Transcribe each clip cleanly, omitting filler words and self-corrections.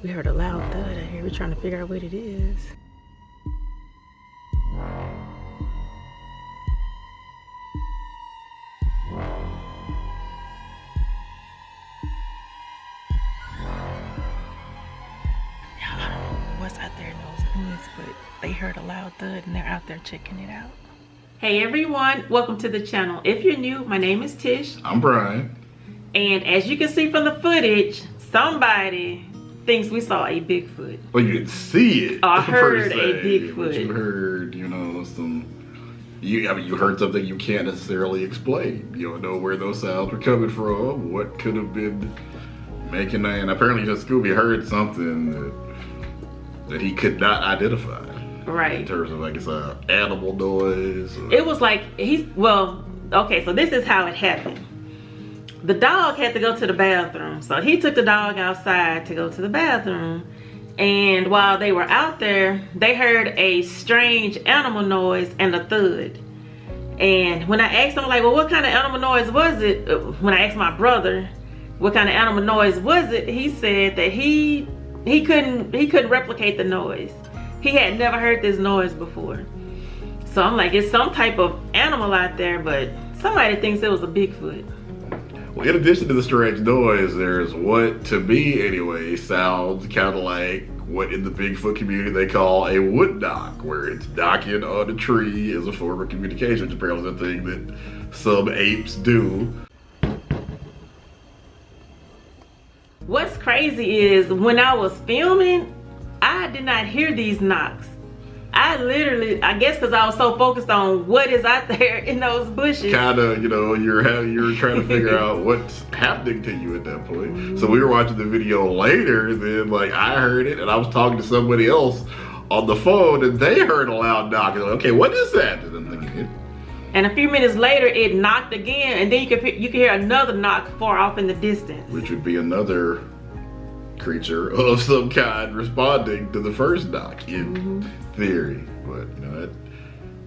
We heard a loud thud out here. We're trying to figure out what it is. I don't know what's out there in those woods, but they heard a loud thud and they're out there checking it out. Hey everyone, welcome to the channel. If you're new, my name is Tish. I'm Brian. And as you can see from the footage, somebody thinks we saw a Bigfoot. Well, you didn't see it. Or heard per a se, Bigfoot. But you heard, you know, you heard something you can't necessarily explain. You don't know where those sounds were coming from, what could have been making that. And apparently just Scooby heard something that he could not identify. Right. In terms of, like, it's an animal noise. It was like, okay, so this is how it happened. The dog had to go to the bathroom. So he took the dog outside to go to the bathroom. And while they were out there, they heard a strange animal noise and a thud. And when I asked him, like, well, what kind of animal noise was it? When I asked my brother, what kind of animal noise was it? He said that he couldn't replicate the noise. He had never heard this noise before. So I'm like, it's some type of animal out there, but somebody thinks it was a Bigfoot. Well, in addition to the strange noise, there's what, to me anyway, sounds kind of like what in the Bigfoot community they call a wood knock, where it's knocking on a tree as a form of communication, which apparently is a thing that some apes do. What's crazy is when I was filming, I did not hear these knocks. I guess because I was so focused on what is out there in those bushes. Kind of, you know, you're trying to figure out what's happening to you at that point. Mm-hmm. So we were watching the video later, then like I heard it, and I was talking to somebody else on the phone, and they heard a loud knock. And like, okay, what is that? And I'm thinking, and a few minutes later, it knocked again, and then you could hear another knock far off in the distance. Which would be another creature of some kind responding to the first knock in theory. But you know,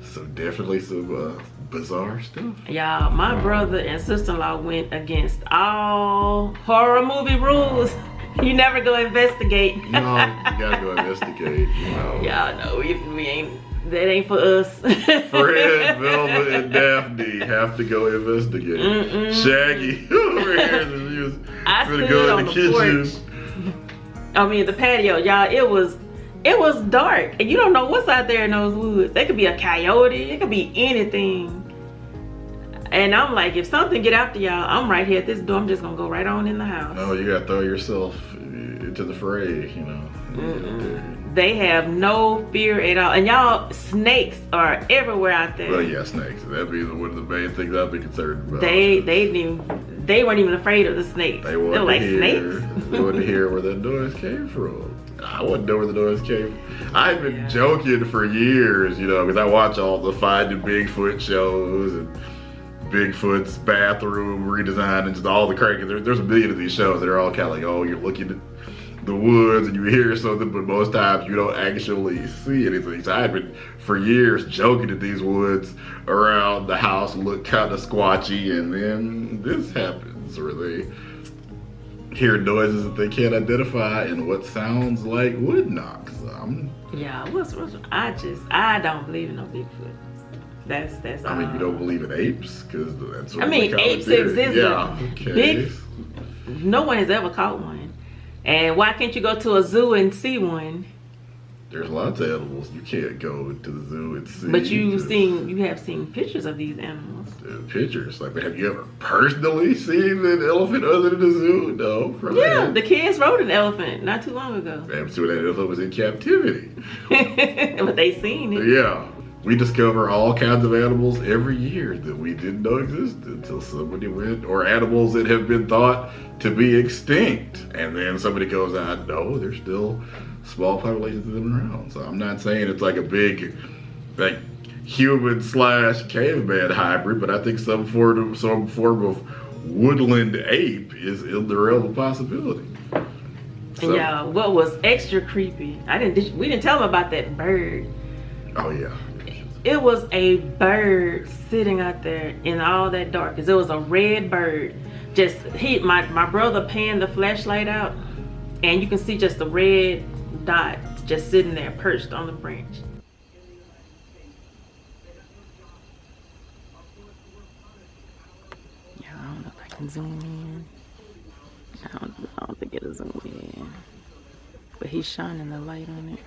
so definitely some bizarre stuff. Y'all, my brother and sister-in-law went against all horror movie rules. You never go investigate. No, you gotta go investigate, you know. Y'all know we ain't, that ain't for us. Fred, Velma, and Daphne have to go investigate. Shaggy over here, he was gonna go in the kitchen. I mean, the patio, y'all, it was dark, and you don't know what's out there in those woods. There could be a coyote, it could be anything. And I'm like, if something get after y'all, I'm right here at this door. I'm just gonna go right on in the house. No, you gotta throw yourself into the fray, you know. They have no fear at all. And y'all, snakes are everywhere out there. Well, yeah, snakes. That'd be one of the main things I'd be concerned about. They weren't even afraid of the snakes. They were like, snakes? Snakes? They wanted to hear where that noise came from. I wouldn't know where the noise came from. I've been joking for years, you know, because I watch all the Finding Bigfoot shows and Bigfoot's bathroom redesign and just all the crazy. There's a million of these shows that are all kind of like, oh, you're looking at the woods and you hear something, but most times you don't actually see anything. So I've been for years joking that these woods around the house look kind of squatchy, and then this happens where they hear noises that they can't identify and what sounds like wood knocks. Yeah, I don't believe in no Bigfoot. That's I mean, you don't believe in apes? Because that's what I mean, apes exist. Yeah, okay. No one has ever caught one. And why can't you go to a zoo and see one? There's lots of animals you can't go to the zoo and see. But you have seen pictures of these animals. Pictures? Like, have you ever personally seen an elephant other than the zoo? No. Probably. Yeah, the kids rode an elephant not too long ago. I'm sure that elephant was in captivity. But they seen it. Yeah. We discover all kinds of animals every year that we didn't know existed until somebody went, or animals that have been thought to be extinct. And then somebody goes out, no, there's still small populations of them around. So I'm not saying it's like a big, like, human/caveman hybrid, but I think some form of woodland ape is in the realm of possibility. So, yeah, what was extra creepy, we didn't tell them about that bird. Oh yeah. It was a bird sitting out there in all that darkness. It was a red bird. My brother panned the flashlight out, And you can see just the red dot just sitting there perched on the branch. Yeah, I don't know if I can zoom in. I don't think it'll zoom in. But he's shining the light on it.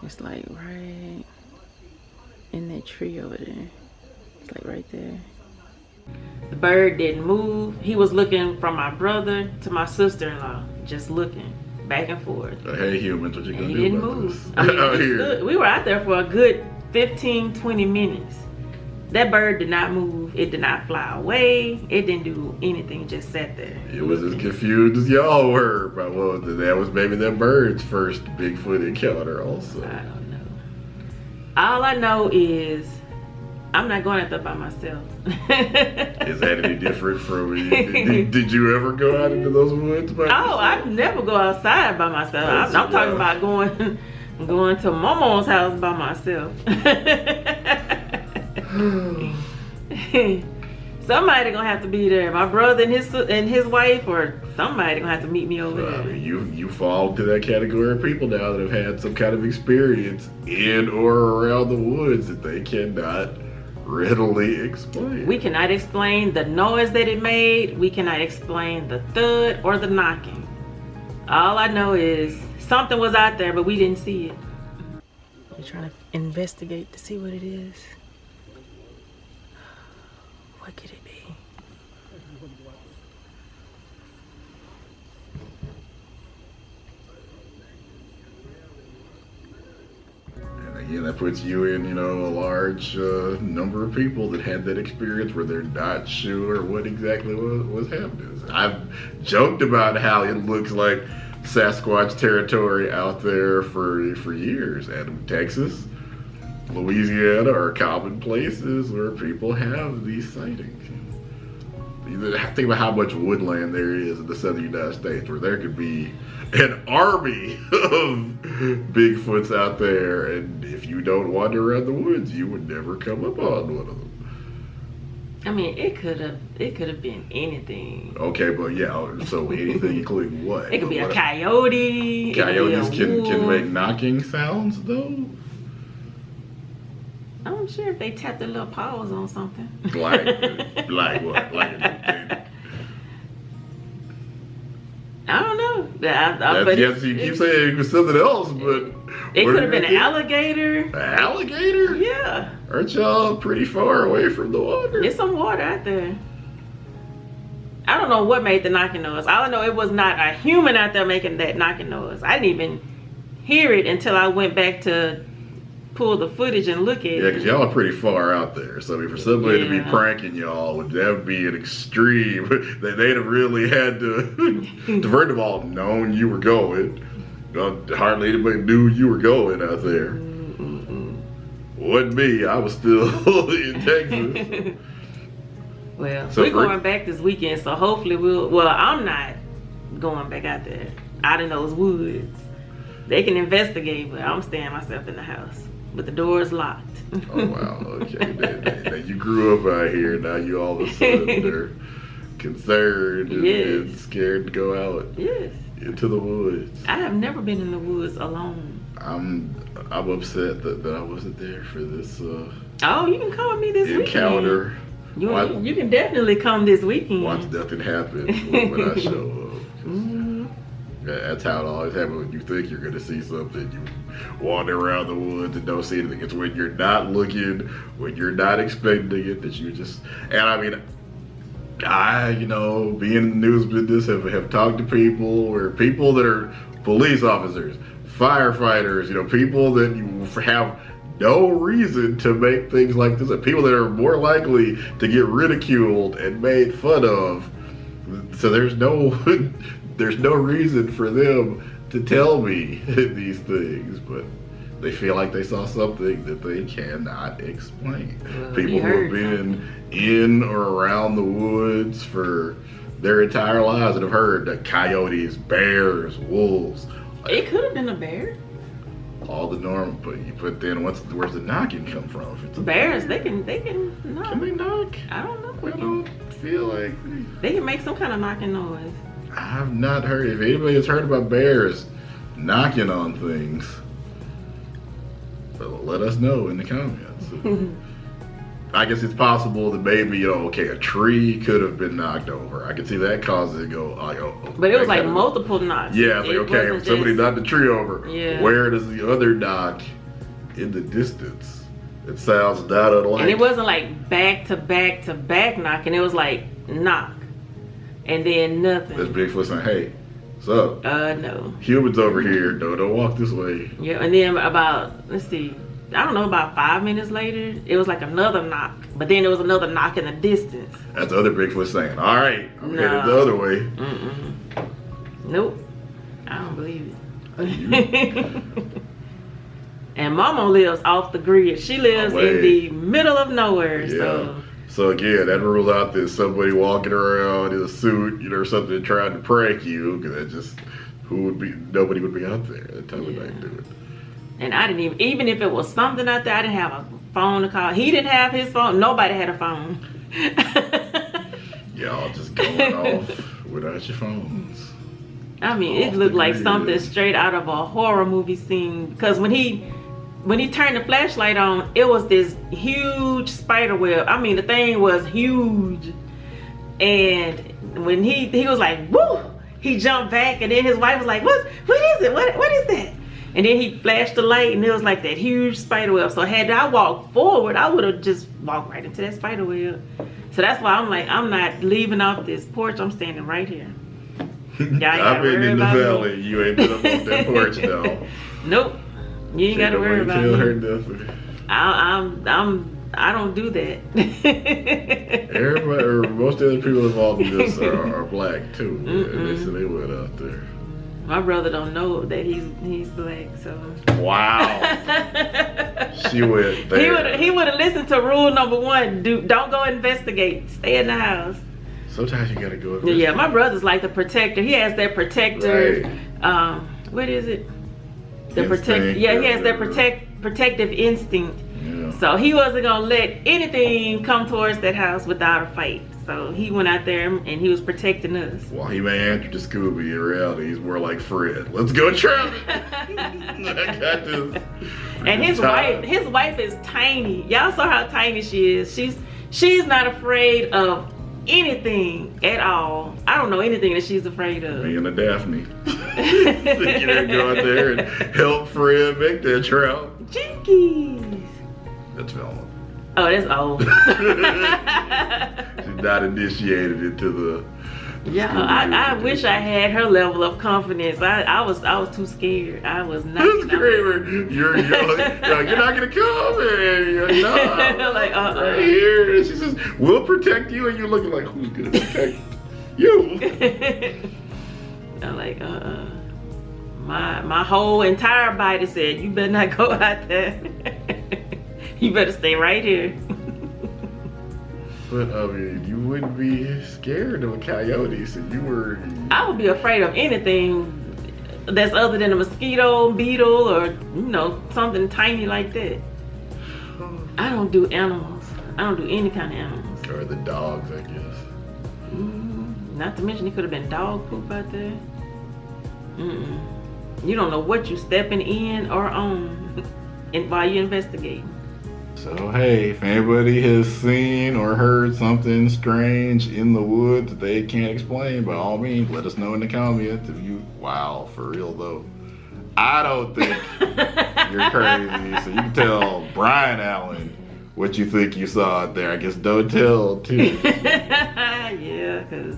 It's like right in that tree over there. It's like right there. The bird didn't move. He was looking from my brother to my sister-in-law, just looking back and forth. Hey humans, what you gonna He do didn't about move. this? I mean, Out here. we were out there for a good 15-20 minutes. That bird did not move. It did not fly away. It didn't do anything. It just sat there. It was as confused as y'all were about what that was maybe that bird's first Bigfoot encounter also. I don't know. All I know is I'm not going out there by myself. Is that any different from did you ever go out into those woods by yourself? Oh, I never go outside by myself. I'm talking about going to Momo's house by myself. Somebody gonna have to be there. My brother and his wife, or somebody gonna have to meet me over there. I mean, you fall into that category of people now that have had some kind of experience in or around the woods that they cannot readily explain. We cannot explain the noise that it made. We cannot explain the thud or the knocking. All I know is something was out there, but we didn't see it. You're trying to investigate to see what it is. What could it be? And again, that puts you in, a large number of people that had that experience where they're not sure what exactly was happening. I've joked about how it looks like Sasquatch territory out there for years. And Texas, Louisiana are common places where people have these sightings. Think about how much woodland there is in the southern United States, where there could be an army of Bigfoots out there, and if you don't wander around the woods, you would never come upon one of them. I mean, it could have been anything. Okay, but yeah, so anything including what? It could be a coyote. Coyotes can wolf. make knocking sounds though. I'm sure if they tap their little paws on something. Like what? I don't know. Yes, you keep saying it was something else, but it could have been an alligator. An alligator? Yeah. Aren't y'all pretty far away from the water? There's some water out there. I don't know what made the knocking noise. All I know, it was not a human out there making that knocking noise. I didn't even hear it until I went back to pull the footage and look at it. Yeah, because y'all are pretty far out there. So I mean, for somebody to be pranking y'all, that would be an extreme. They'd have really had to first of all, known you were going. Hardly anybody knew you were going out there. Wasn't me. I was still in Texas. Well, so we're going back this weekend, so hopefully I'm not going back out there, out in those woods. They can investigate, but I'm staying myself in the house with the doors locked. Oh, wow. Okay. Now you grew up out here. Now you all of a sudden are concerned and scared to go out into the woods. I have never been in the woods alone. I'm upset that I wasn't there for this oh, you can come with me this encounter. Weekend. You can definitely come this weekend. Watch nothing happen when I show up. That's how it always happens when you think you're going to see something. You wander around the woods and don't see anything. It's when you're not looking, when you're not expecting it, that you just... And I mean, being in the news business, have talked to people that are police officers, firefighters, people that you have no reason to make things like this, and people that are more likely to get ridiculed and made fun of. So there's no reason for them to tell me these things, but they feel like they saw something that they cannot explain. Well, people who have been in or around the woods for their entire lives and have heard that coyotes, bears, wolves. It could have been a bear. All the normal, but then where's the knocking come from? If it's bears, they can knock. Can they knock? I don't know. I don't feel like they can make some kind of knocking noise. I've not heard. If anybody has heard about bears knocking on things, well, let us know in the comments. I guess it's possible that maybe, a tree could have been knocked over. I could see that causing it to go, But it was like multiple knocks. Yeah, if somebody knocked the tree over, yeah. Where does the other knock in the distance? It sounds not unlike. And it wasn't like back to back to back knocking. It was like knock. And then nothing. That's Bigfoot saying, hey, what's up? No. Humans over here, don't walk this way. Yeah, and then about 5 minutes later, it was like another knock. But then there was another knock in the distance. That's the other Bigfoot saying, all right, I'm headed the other way. Nope. I don't believe it. And Mama lives off the grid. She lives in the middle of nowhere. Yeah. So again, that rules out that somebody walking around in a suit, or something trying to prank you, because nobody would be out there at the time of night doing it. And I didn't even if it was something out there, I didn't have a phone to call. He didn't have his phone. Nobody had a phone. Y'all just going off without your phones. I mean, it looked like something straight out of a horror movie scene. Because when he turned the flashlight on, it was this huge spider web. I mean, the thing was huge. And when he was like, woo, he jumped back, and then his wife was like, what is it? What is that? And then he flashed the light, and it was like that huge spider web. So had I walked forward, I would have just walked right into that spider web. So that's why I'm like, I'm not leaving off this porch. I'm standing right here. I've been in the valley. You ain't been up on that porch though. Nope. You ain't got to worry about me. Her nothing. I don't do that. Everybody, or most of the people involved in this are black too. Yeah, they said they went out there. My brother don't know that he's black, so. Wow. She went there. He would have listened to rule number 1. Don't go investigate. Stay in the house. Sometimes you gotta go investigate. Yeah, my brother's like the protector. He has that protector. Right. What is it? The protect. Yeah, he has that protective instinct. Yeah. So he wasn't gonna let anything come towards that house without a fight. So he went out there and he was protecting us. Well, he may answer to Scooby. In reality, he's more like Fred. Let's go, Travis. I got this. And his wife is tiny. Y'all saw how tiny she is. She's not afraid of anything at all. I don't know anything that she's afraid of. Me and a Daphne. Think you're gonna go out there and help Fred make that trout. Jinkies. That's Velma. Oh, that's old. She's not initiated into the. Yeah, I wish I had her level of confidence. I was too scared. I was not. You're not gonna come, and you're not. Like right here. And she says, "We'll protect you," and you're looking like, "Who's gonna protect you?" I'm like, My whole entire body said, "You better not go out there. You better stay right here." But I mean, you wouldn't be scared of a coyote, so you were. I would be afraid of anything that's other than a mosquito, beetle, or something tiny like that. I don't do animals. I don't do any kind of animals. Or the dogs, I guess. Not to mention, it could have been dog poop out there. You don't know what you're stepping in or on while you investigate. So hey, if anybody has seen or heard something strange in the woods that they can't explain, by all means, let us know in the comments. If you, wow, for real though, I don't think you're crazy. So you can tell Brian Allen what you think you saw out there. I guess don't tell Tish. Yeah, because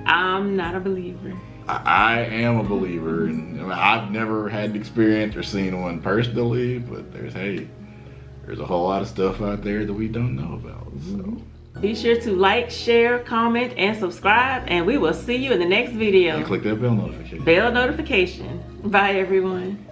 I'm not a believer. I am a believer, and I've never had the experience or seen one personally, but there's a whole lot of stuff out there that we don't know about. So be sure to like, share, comment, and subscribe, and we will see you in the next video. And click that bell notification. Bell notification. Bye, everyone.